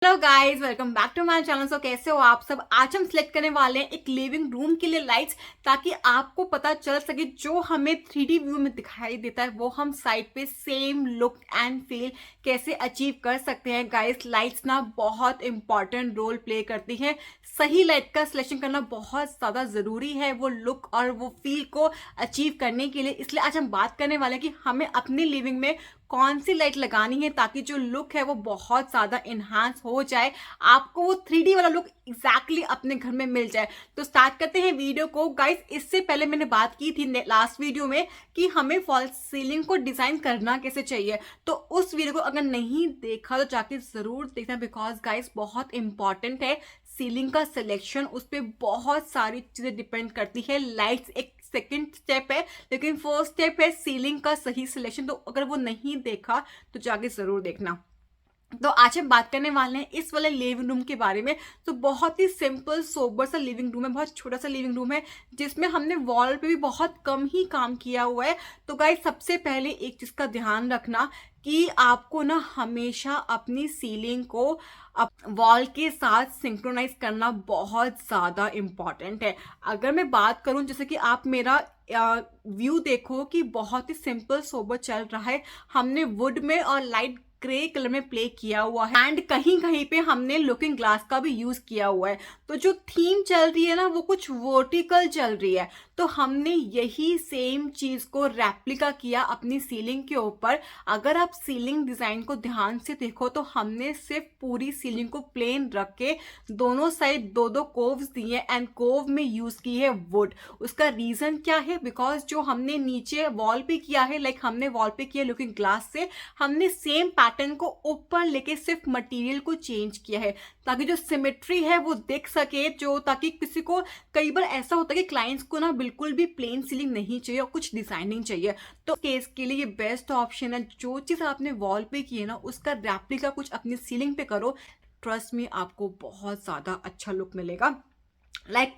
Hello guys, welcome back to my channel. कैसे हो आप सब। आज हम सिलेक्ट करने वाले हैं एक लिविंग रूम के लिए लाइट्स, ताकि आपको पता चल सके जो हमें 3D व्यू में दिखाई देता है वो हम साइड पे सेम लुक एंड फील कैसे अचीव कर सकते हैं। गाइस, लाइट्स ना बहुत इंपॉर्टेंट रोल प्ले करती है। सही लाइट का सिलेक्शन करना बहुत ज्यादा जरूरी है वो लुक और वो फील को अचीव करने के लिए। इसलिए आज हम बात करने वाले हैं कि हमें अपनी लिविंग में कौन सी लाइट लगानी है ताकि जो लुक है वो बहुत ज्यादा इनहांस हो जाए, आपको वो 3D वाला लुक एग्जैक्टली अपने घर में मिल जाए। तो स्टार्ट करते हैं वीडियो को। गाइस, इससे पहले मैंने बात की थी लास्ट वीडियो में कि हमें फॉल्स सीलिंग को डिजाइन करना कैसे चाहिए। तो उस वीडियो को अगर नहीं देखा तो जाके जरूर देखना, बिकॉज गाइस बहुत इंपॉर्टेंट है सीलिंग का सिलेक्शन। उस पर बहुत सारी चीजें डिपेंड करती है। लाइट्स एक सेकेंड स्टेप है, लेकिन फर्स्ट स्टेप है सीलिंग का सही सिलेक्शन। तो अगर वो नहीं देखा तो जाके जरूर देखना। तो आज हम बात करने वाले हैं इस वाले लिविंग रूम के बारे में। तो बहुत ही सिंपल सोबर सा लिविंग रूम है, बहुत छोटा सा लिविंग रूम है जिसमें हमने वॉल पे भी बहुत कम ही काम किया हुआ है। तो गाइस, सबसे पहले एक चीज का ध्यान रखना कि आपको ना हमेशा अपनी सीलिंग को वॉल के साथ सिंक्रोनाइज करना बहुत ज्यादा इंपॉर्टेंट है। अगर मैं बात करूं, जैसे कि आप मेरा व्यू देखो कि बहुत ही सिंपल सोबर चल रहा है। हमने वुड में और लाइट ग्रे कलर में प्ले किया हुआ है एंड कहीं कहीं पे हमने लुकिंग ग्लास का भी यूज किया हुआ है। तो जो थीम चल रही है ना वो कुछ वर्टिकल चल रही है। तो हमने यही सेम चीज को रेप्लिका किया अपनी सीलिंग के ऊपर। अगर आप सीलिंग डिजाइन को ध्यान से देखो तो हमने सिर्फ पूरी सीलिंग को प्लेन रख के दोनों साइड दो दो कोव्स दिए एंड कोव में यूज की है वुड। उसका रीजन क्या है, बिकॉज जो हमने नीचे वॉल पे किया है, लाइक हमने वॉल पे किया लुकिंग ग्लास से, हमने सेम पैटर्न को ऊपर लेके सिर्फ मटेरियल को चेंज किया है ताकि जो सिमेट्री है वो दिख सके। जो ताकि किसी को कई बार ऐसा होता है कि क्लाइंट्स को ना बिल्कुल भी प्लेन सीलिंग नहीं चाहिए और कुछ डिजाइनिंग चाहिए। तो केस के लिए ये बेस्ट ऑप्शन है। जो चीज आपने वॉल पे की है ना उसका रेप्लिका कुछ अपनी सीलिंग पे करो। ट्रस्ट में आपको बहुत ज्यादा अच्छा लुक मिलेगा।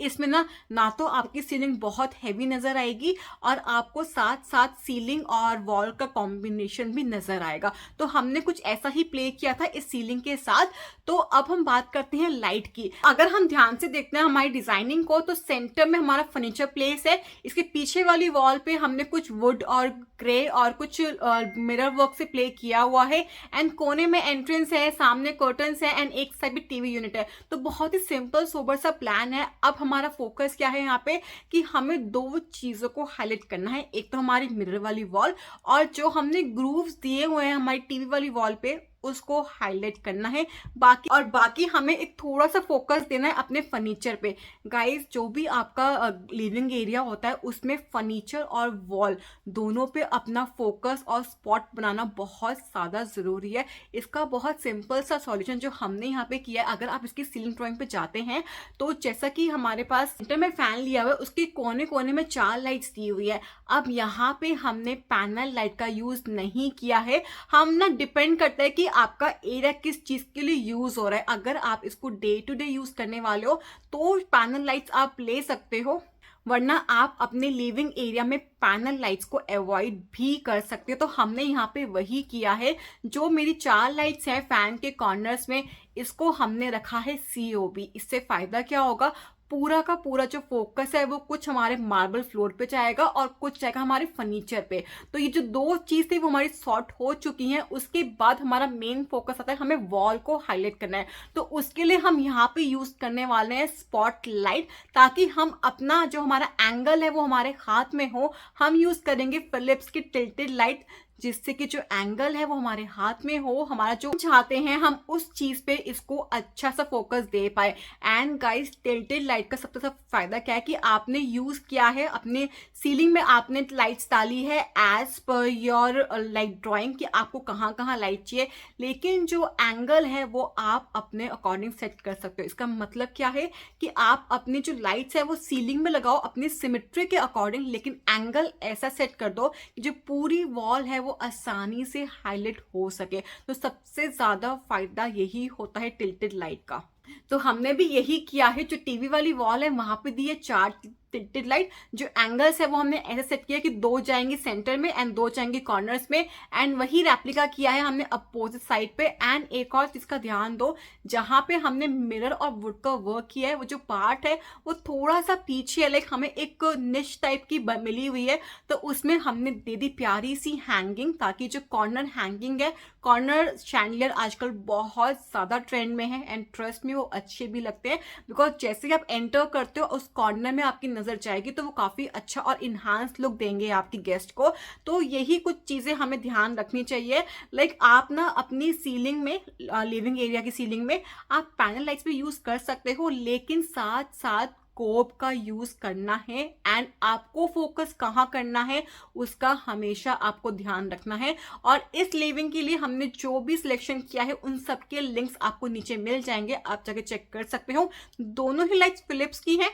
इसमें ना तो आपकी सीलिंग बहुत हैवी नजर आएगी और आपको साथ साथ सीलिंग और वॉल का कॉम्बिनेशन भी नजर आएगा। तो हमने कुछ ऐसा ही प्ले किया था इस सीलिंग के साथ। तो अब हम बात करते हैं लाइट की। अगर हम ध्यान से देखते हैं हमारी डिजाइनिंग को, तो सेंटर में हमारा फर्नीचर प्लेस है। इसके पीछे वाली वॉल पे हमने कुछ वुड और ग्रे और कुछ मिरर वर्क से प्ले किया हुआ है एंड कोने में एंट्रेंस है, सामने कर्टन्स है एंड एक साइड भी टीवी यूनिट है। तो बहुत ही सिंपल सोबर सा प्लान है। अब हमारा फोकस क्या है यहाँ पे कि हमें दो चीजों को हाईलाइट करना है। एक तो हमारी मिरर वाली वॉल और जो हमने ग्रूव्स दिए हुए हैं हमारी टीवी वाली वॉल पे उसको हाईलाइट करना है। बाकी हमें एक थोड़ा सा फोकस देना है अपने फर्नीचर पे। गाइस, जो भी आपका लिविंग एरिया होता है उसमें फर्नीचर और वॉल दोनों पे अपना फोकस और स्पॉट बनाना बहुत ज्यादा जरूरी है। इसका बहुत सिंपल सा सॉल्यूशन जो हमने यहाँ पे किया है, अगर आप इसकी सीलिंग ड्राइंग पे जाते हैं तो जैसा कि हमारे पास सेंटर में फैन लिया हुआ है उसके कोने कोने में 4 लाइट्स दी हुई है। अब यहाँ पे हमने पैनल लाइट का यूज नहीं किया है। हम ना डिपेंड करता है कि आपका एरिया किस चीज के लिए यूज हो रहा है। अगर आप इसको डे टू डे यूज करने वाले हो तो पैनल लाइट्स आप ले सकते हो, वरना आप अपने लिविंग एरिया में पैनल लाइट्स को अवॉइड भी कर सकते हो। तो हमने यहाँ पे वही किया है। जो मेरी 4 लाइट्स हैं फैन के कॉर्नर्स में, इसको हमने रखा है COB। इससे फायदा क्या होगा, पूरा का पूरा जो फोकस है वो कुछ हमारे मार्बल फ्लोर पे जाएगा और कुछ जाएगा हमारे फर्नीचर पे। तो ये जो दो चीज थी वो हमारी सॉर्ट हो चुकी हैं। उसके बाद हमारा मेन फोकस आता है हमें वॉल को हाईलाइट करना है। तो उसके लिए हम यहाँ पे यूज करने वाले हैं स्पॉट लाइट, ताकि हम अपना जो हमारा एंगल है वो हमारे हाथ में हो। हम यूज करेंगे फिलिप्स की टिल्टेड लाइट, जिससे कि जो एंगल है वो हमारे हाथ में हो। हमारा जो चाहते हैं हम उस चीज पे इसको अच्छा सा फोकस दे पाए। एंड गाइस, टिल्टेड लाइट का सबसे ज्यादा फायदा क्या है कि आपने यूज किया है अपने सीलिंग में, आपने लाइट्स डाली है as per your light drawing कि आपको कहाँ कहाँ लाइट चाहिए, लेकिन जो एंगल है वो आप अपने अकॉर्डिंग सेट कर सकते हो। इसका मतलब क्या है कि आप अपनी जो लाइट्स है वो सीलिंग में लगाओ अपनी सिमेट्री के अकॉर्डिंग, लेकिन एंगल ऐसा सेट कर दो कि जो पूरी वॉल है वो आसानी से हाईलाइट हो सके। तो सबसे ज्यादा फायदा यही होता है टिल्टेड लाइट का। तो हमने भी यही किया है, जो टीवी वाली वॉल है वहां पे दी है 4 टिल्टेड लाइट। जो एंगल्स है वो हमने ऐसे सेट किया कि 2 जाएंगी सेंटर में एंड 2 जाएंगी कॉर्नर्स में, एंड वही रेप्लिका किया है हमने अपोजिट साइड पे। एंड एक और चीज का ध्यान दो, जहां पे हमने मिरर और वुड का वर्क किया है वो जो पार्ट है वो थोड़ा सा पीछे है, लाइक हमें एक निश टाइप की मिली हुई है, तो उसमें हमने दे दी प्यारी सी हैंगिंग, ताकि जो कॉर्नर हैंगिंग है, कॉर्नर शैंडलियर आजकल बहुत ज्यादा ट्रेंड में है एंड ट्रस्ट में वो अच्छे भी लगते हैं, बिकॉज जैसे ही आप एंटर करते हो उस कॉर्नर में आपकी नजर जाएगी तो वो काफी अच्छा और इन्हांस लुक देंगे आपकी गेस्ट को। तो यही कुछ चीजें हमें ध्यान रखनी चाहिए। लाइक आप ना अपनी सीलिंग में, लिविंग एरिया की सीलिंग में आप पैनल लाइट्स भी यूज कर सकते हो, लेकिन साथ साथ कोप का यूज करना है, एंड आपको फोकस कहाँ करना है उसका हमेशा आपको ध्यान रखना है। और इस लिविंग के लिए हमने जो भी सिलेक्शन किया है उन सबके लिंक्स आपको नीचे मिल जाएंगे, आप जाके चेक कर सकते हो। दोनों ही लाइट्स फिलिप्स की हैं,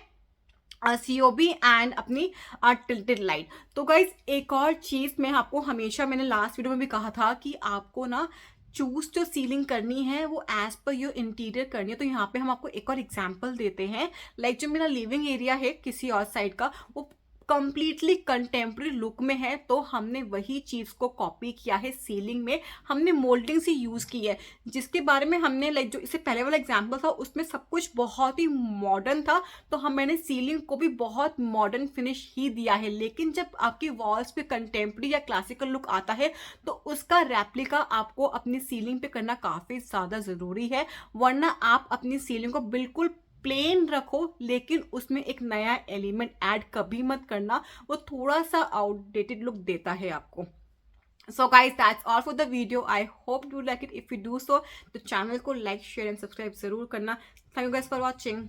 सीओबी एंड अपनी टिल्टेड लाइट। तो गाइज एक और चीज मैं आपको हमेशा, मैंने लास्ट वीडियो में भी कहा था कि आपको ना चूज जो सीलिंग करनी है वो एज पर योर इंटीरियर करनी है। तो यहाँ पे हम आपको एक और एग्जांपल देते हैं। लाइक जो मेरा लिविंग एरिया है किसी और साइड का, वो कंप्लीटली कंटेम्प्रेरी लुक में है, तो हमने वही चीज को कॉपी किया है सीलिंग में। हमने मोल्डिंग से यूज की है, जिसके बारे में हमने, लाइक जो इससे पहले वाला एग्जांपल था उसमें सब कुछ बहुत ही मॉडर्न था, तो मैंने सीलिंग को भी बहुत मॉडर्न फिनिश ही दिया है। लेकिन जब आपकी वॉल्स पे कंटेम्प्रेरी या क्लासिकल लुक आता है तो उसका रेप्लिका आपको अपनी सीलिंग पे करना काफी ज्यादा जरूरी है, वरना आप अपनी सीलिंग को बिल्कुल प्लेन रखो लेकिन उसमें एक नया एलिमेंट ऐड कभी मत करना, वो थोड़ा सा आउटडेटेड लुक देता है आपको। So guys, that's all for the video. I hope you like it. If you do so, तो चैनल को लाइक शेयर एंड सब्सक्राइब जरूर करना। Thank you guys for watching.